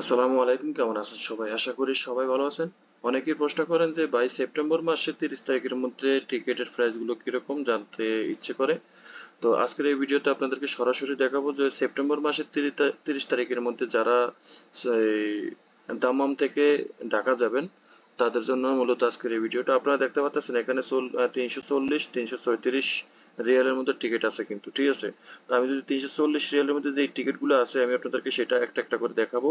আসসালামু আলাইকুম, কেমন আছেন সবাই? আশা করি সবাই ভালো আছেন। অনেকেই প্রশ্ন করেন যে ভাই সেপ্টেম্বর মাসের 30 তারিখের মধ্যে টিকেটের প্রাইস গুলো কিরকম জানতে ইচ্ছে করে। তো আজকের এই ভিডিওতে আপনাদেরকে সরাসরি দেখাবো যে সেপ্টেম্বর মাসের 30 তারিখের মধ্যে যারা এই দাম্মাম থেকে ঢাকা যাবেন তাদের জন্য মূলত আজকের এই ভিডিওটা। আপনারা দেখতে পাচ্ছেন এখানে 340 334 রিয়ালের মধ্যে টিকিট আছে কিন্তু, ঠিক আছে? তো আমি যদি 340 রিয়ালের মধ্যে যে টিকিট গুলো আছে আমি আপনাদেরকে সেটা একটা একটা করে দেখাবো।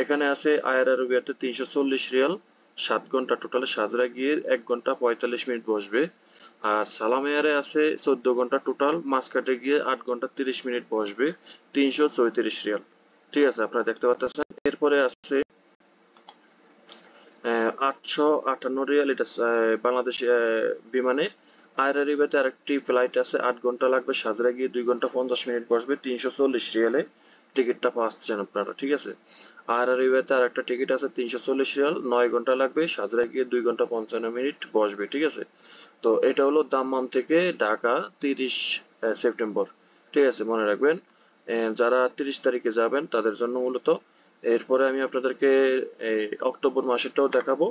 এখানে আছে আয়ার আরবিয়াতে 340 রিয়াল, 7 ঘন্টা টোটালে সাজরা গিয়ে 1 ঘন্টা 45 মিনিট বসবে। আর সালাম এয়ারে আছে 14 ঘন্টা টোটাল, মাসকাটে গিয়ে 8 ঘন্টা 30 মিনিট বসবে, 334 রিয়াল। ঠিক আছে, আপনারা দেখতে পাচ্ছেন। এরপরে আছে 858 রিয়াল, এটা বাংলাদেশ বিমানে। আয়ার আরবিয়াতে আরেকটি ফ্লাইট আছে, 8 ঘন্টা লাগবে, সাজরা গিয়ে 2 ঘন্টা 50 মিনিট বসবে, 340 রিয়ালে টিকিটটা পাচ্ছেন আপনারা, ঠিক আছে? আর আরবিয়াতে আর একটা টিকিট আছে 340 রিয়াল, 9 ঘন্টা লাগবে, সাজরা গিয়ে 2 ঘন্টা 55 মিনিট বসবে, ঠিক আছে? তো এটা হলো দাম্মাম থেকে ঢাকা 30 সেপ্টেম্বর, ঠিক আছে? মনে রাখবেন, যারা 30 তারিখে যাবেন তাদের জন্য মূলত। এরপরে আমি আপনাদেরকে এই অক্টোবর মাসেরটাও দেখাবো।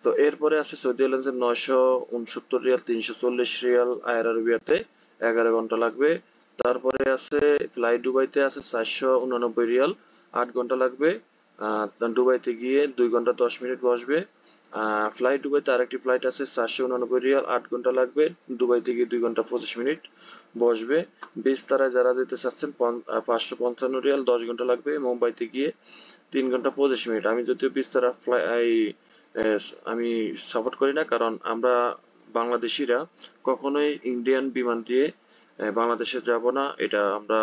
তো এরপরে আছে সৌদি এয়ারলাইন্সের 969 রিয়াল, 340 রিয়াল আয়ার আরবিয়াতে, 11 ঘন্টা লাগবে। তারপরে আছে ফ্লাই দুবাইতে আছে 489 রিয়াল, 8 ঘন্টা লাগবে। দুবাইতে গিয়ে 2 ঘন্টা 10 মিনিট বসবে। ফ্লাই দুবাইতে আরেকটি ফ্লাইট আছে 489 রিয়াল, 8 ঘন্টা লাগবে, দুবাইতে গিয়ে 2 ঘন্টা 25 মিনিট বসবে। বিস্তারায় যারা যেতে চাচ্ছেন 555 রিয়াল, 10 ঘন্টা লাগবে, মুম্বাইতে গিয়ে 3 ঘন্টা 25 মিনিট। আমি যদিও বিস্তারা আমি সাপোর্ট করি না, কারণ আমরা বাংলাদেশিরা কখনোই ইন্ডিয়ান বিমান দিয়ে বাংলাদেশে যাব না। এটা আমরা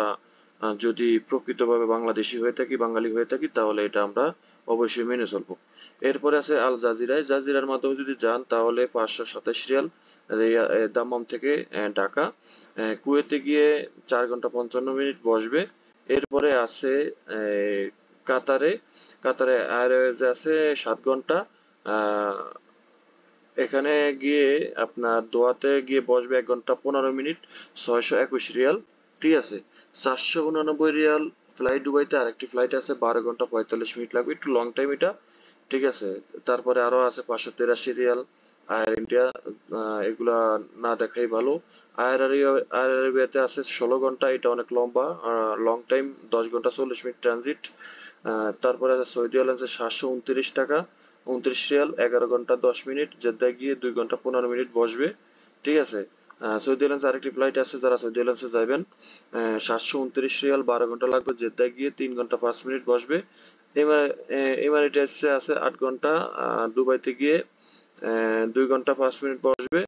যদি প্রকৃতভাবে বাংলাদেশি হয়ে থাকি, বাঙালি হয়ে থাকি, তাহলে এটা আমরা অবশ্যই মেনে চলবো। এরপরে আছে আল জাজিরায়, জাজিরার মাধ্যমে যদি যান তাহলে 527 রিয়াল, দাম্মাম থেকে ঢাকা। কুয়েতে গিয়ে 4 ঘন্টা 55 মিনিট বসবে। এরপরে আছে কাতারে, কাতারে এয়ারওয়েজে আছে 7 ঘন্টা। আহ, এখানে গিয়ে আপনার দোহাতে গিয়ে বসবে 1 ঘন্টা 15 মিনিট, 621 রিয়াল, ঠিক আছে? 489 রিয়াল ফ্লাই দুবাইতে আরেকটি ফ্লাইট আছে, 12 ঘন্টা 45 মিনিট লাগবে, একটু লং টাইম এটা, ঠিক আছে? তারপরে আরো আছে 583 রিয়াল আয়ার ইন্ডিয়া, এগুলা না দেখাই ভালো। আয়ার আরবিয়াতে আছে 16 ঘন্টা, এটা অনেক লম্বা লং টাইম, 10 ঘন্টা 40 মিনিট ট্রানজিট। তারপরে আছে সৌদি এয়ারলাইন্সের 729 টাকা, 29 রিয়াল, 11 ঘন্টা 10 মিনিট, জেদ্দায় গিয়ে 2 ঘন্টা 15 মিনিট বসবে, ঠিক আছে? সৌদি এয়ারলাইন্স আরেকটি ফ্লাইট আছে, যারা সৌদি এয়ারলাইন্সে যাবেন 729 রিয়াল, 12 ঘন্টা লাগবে, জেদ্দায় গিয়ে 3 ঘন্টা 5 মিনিট বসবে। এমারেটাসে আছে 8 ঘন্টা, দুবাইতে গিয়ে 2 ঘন্টা 5 মিনিট বসবে।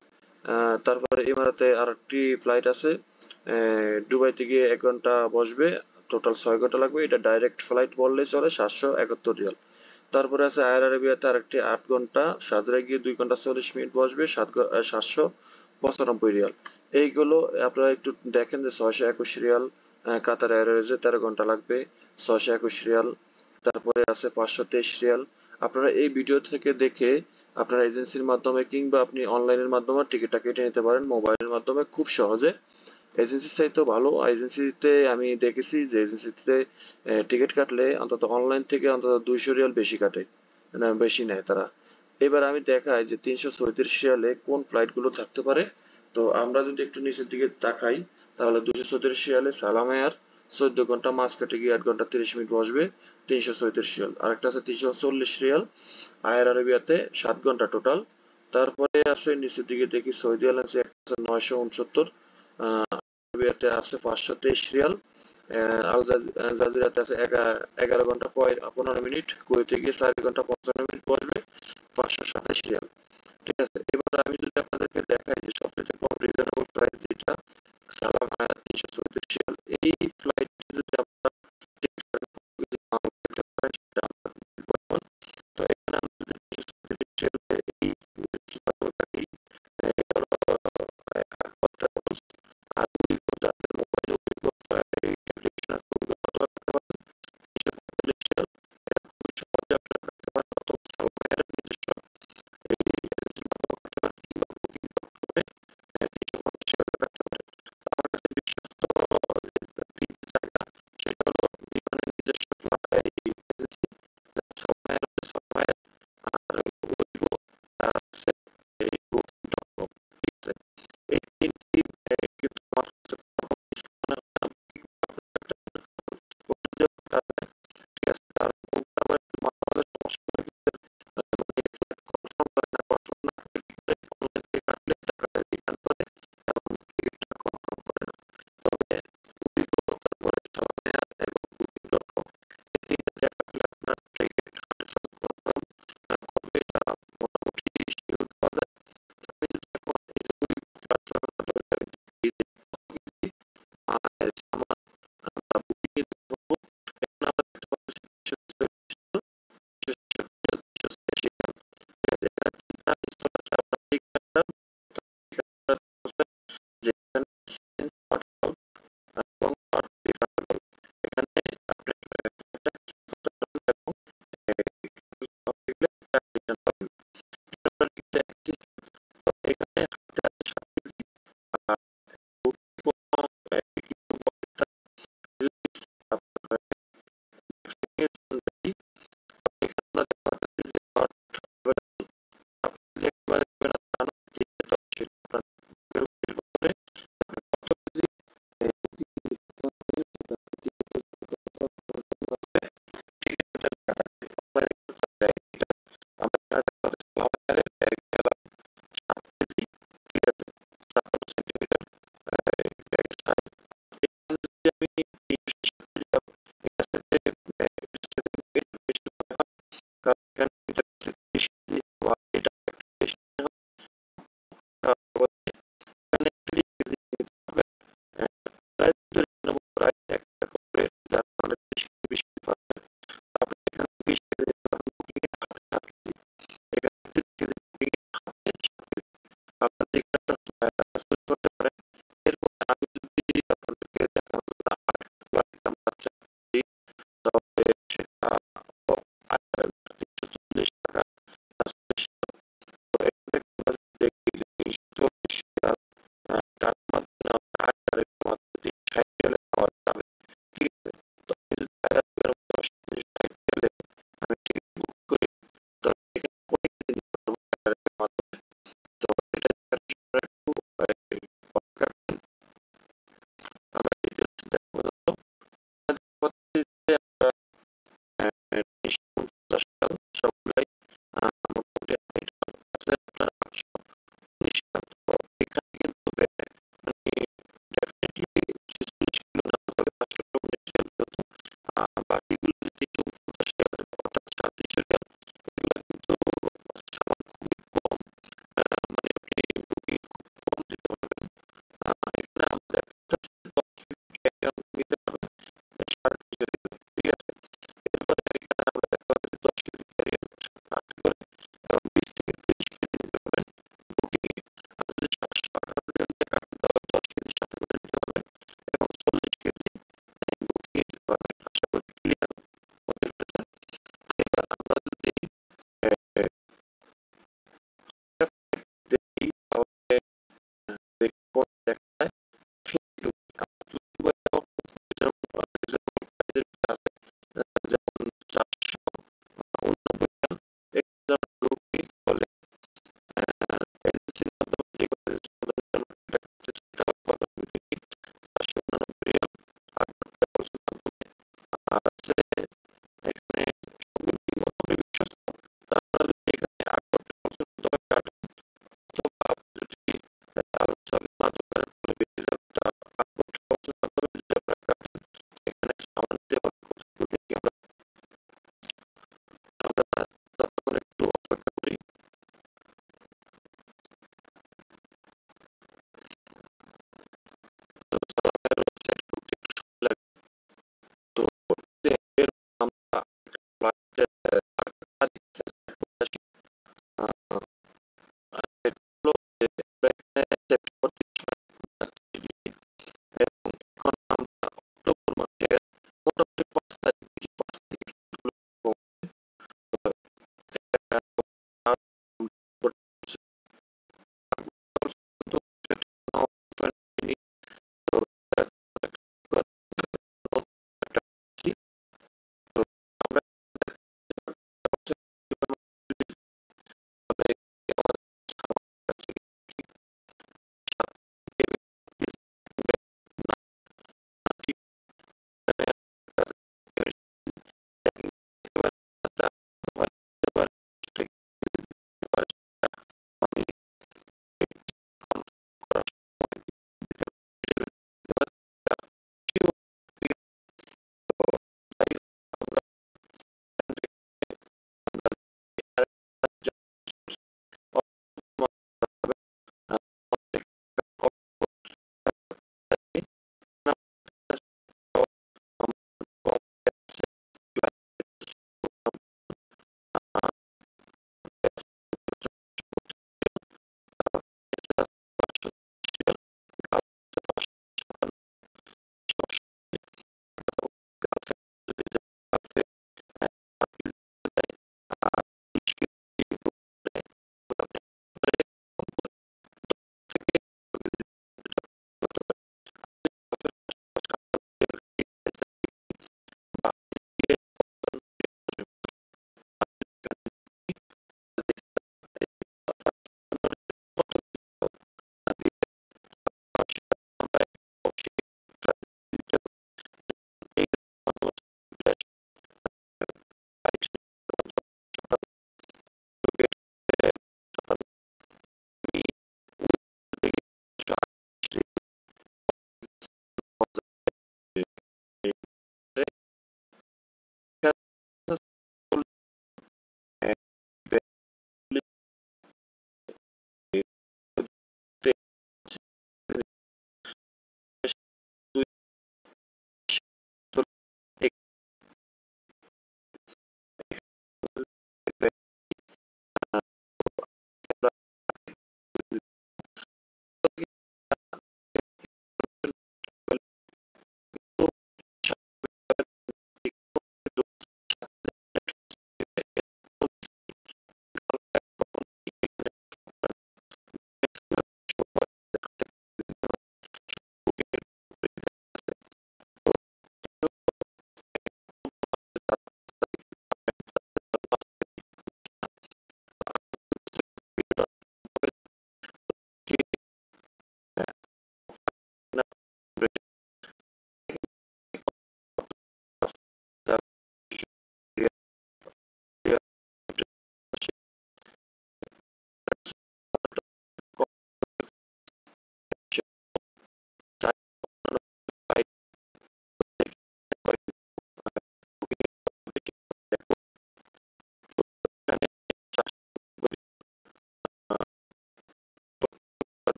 তারপরে ইমারাতে আরেকটি ফ্লাইট আছে, দুবাইতে গিয়ে 1 ঘন্টা বসবে, টোটাল 6 ঘন্টা লাগবে, এটা ডাইরেক্ট ফ্লাইট বললেই চলে, 771 রিয়াল। তারপরে আছে আয়ার আরবিয়াতে আরেকটি 8 ঘন্টা, সাজরায় গিয়ে 2 ঘন্টা 40 মিনিট বসবে, 795 রিয়াল। এইগুলো আপনারা একটু দেখেন যে 621 রিয়াল। কাতার এয়ারওয়েজে 13 ঘন্টা লাগবে, 621 রিয়াল। তারপরে আছে 523 রিয়াল। আপনারা এই ভিডিও থেকে দেখে আপনারা এজেন্সির মাধ্যমে কিংবা আপনি অনলাইনের মাধ্যমে টিকিটটা কেটে নিতে পারেন মোবাইলের মাধ্যমে খুব সহজে। এজেন্সির চাইতেও ভালো। এজেন্সিতে আমি দেখেছি যে এজেন্সিতে টিকিট কাটলে অন্তত অনলাইন থেকে অন্তত 200 রিয়াল বেশি কাটে, মানে বেশি নেয় তারা। এবার আমি দেখাই যে 334 রিয়ালে কোন ফ্লাইট গুলো থাকতে পারে। তো আমরা যদি একটু নিচের দিকে তাকাই তাহলে 234 রিয়ালে সালাম এয়ার, 14 ঘন্টা, মাঝখানে গিয়ে 8 ঘন্টা 30 মিনিট বসবে, 334 রিয়াল। আরেকটা আছে 340 রিয়াল আয়ার আরবিয়াতে, 7 ঘন্টা টোটাল। তারপরে আছে নিচের দিকে দেখি সৌদি এয়ারলাইন্স একটা আছে 969, আরবিয়াতে আছে 523 রিয়াল, জাজিরাতে আছে 11 ঘন্টা 15 মিনিট, কুয়েতে গিয়ে 4 ঘন্টা 55 মিনিট বসবে, 527 রিয়াল, ঠিক আছে? এবার আমি যদি আপনাদেরকে দেখাই যে সবচেয়ে কম রিজনেবল প্রাইস যেটা,